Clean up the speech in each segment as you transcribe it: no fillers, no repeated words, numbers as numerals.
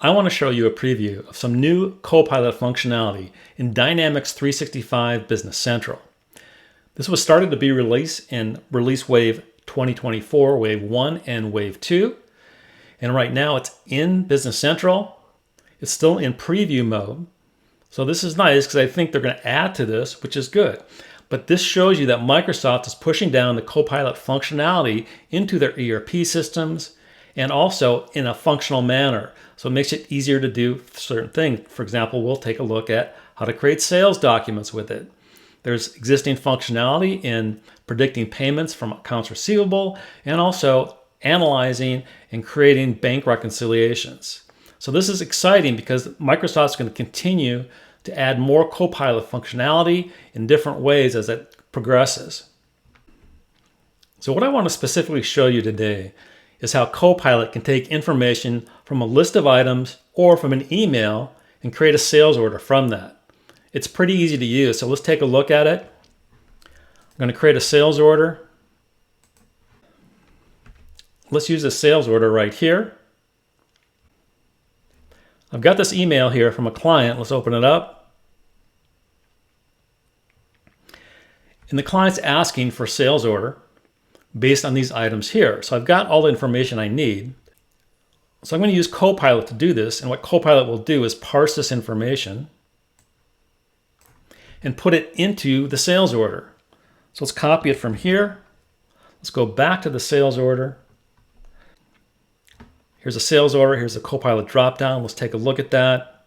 I want to show you a preview of some new Copilot functionality in Dynamics 365 Business Central. This was started to be released in Release Wave 2024, Wave 1 and Wave 2. And right now it's in Business Central. It's still in preview mode. So this is nice because I think they're going to add to this, which is good. But this shows you that Microsoft is pushing down the Copilot functionality into their ERP systems and also in a functional manner. So it makes it easier to do certain things. For example, we'll take a look at how to create sales documents with it. There's existing functionality in predicting payments from accounts receivable and also analyzing and creating bank reconciliations. So this is exciting because Microsoft's going to continue to add more Copilot functionality in different ways as it progresses. So what I want to specifically show you today is how Copilot can take information from a list of items or from an email and create a sales order from that. It's pretty easy to use, so let's take a look at it. I'm going to create a sales order. Let's use a sales order right here. I've got this email here from a client. Let's open it up. And the client's asking for a sales order based on these items here. So I've got all the information I need. So I'm going to use Copilot to do this. And what Copilot will do is parse this information and put it into the sales order. So let's copy it from here. Let's go back to the sales order. Here's a sales order. Here's a Copilot dropdown. Let's take a look at that.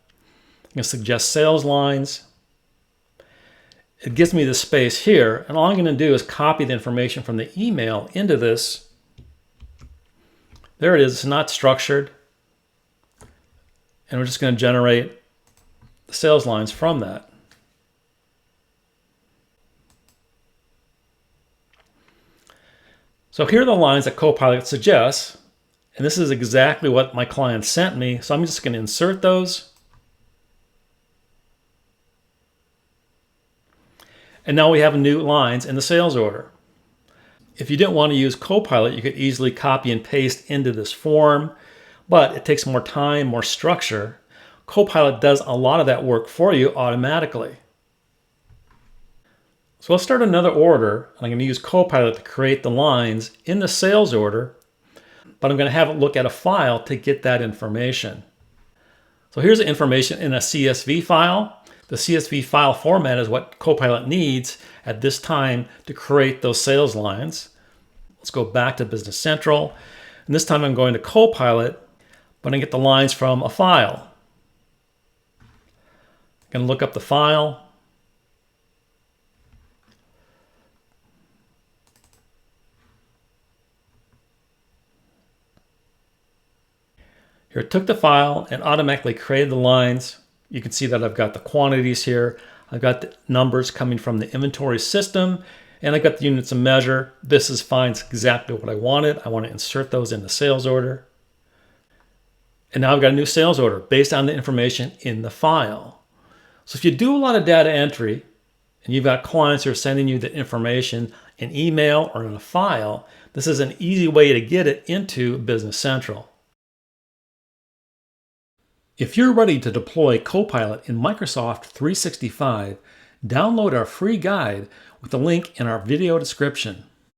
I'm going to suggest sales lines. It gives me the space here, and all I'm going to do is copy the information from the email into this. There it is. It's not structured. And we're just going to generate the sales lines from that. So here are the lines that Copilot suggests, and this is exactly what my client sent me. So I'm just going to insert those. And now we have new lines in the sales order. If you didn't want to use Copilot, you could easily copy and paste into this form, but it takes more time, more structure. Copilot does a lot of that work for you automatically. So let's start another order, and I'm going to use Copilot to create the lines in the sales order, but I'm going to have it look at a file to get that information. So here's the information in a CSV file. The CSV file format is what Copilot needs at this time to create those sales lines. Let's go back to Business Central. And this time I'm going to Copilot, but I'm going to get the lines from a file. I'm going to look up the file. Here it took the file and automatically created the lines. You can see that I've got the quantities here. I've got the numbers coming from the inventory system, and I've got the units of measure. This is fine. It's exactly what I wanted. I want to insert those in the sales order. And now I've got a new sales order based on the information in the file. So if you do a lot of data entry and you've got clients who are sending you the information in email or in a file, this is an easy way to get it into Business Central. If you're ready to deploy Copilot in Microsoft 365, download our free guide with the link in our video description.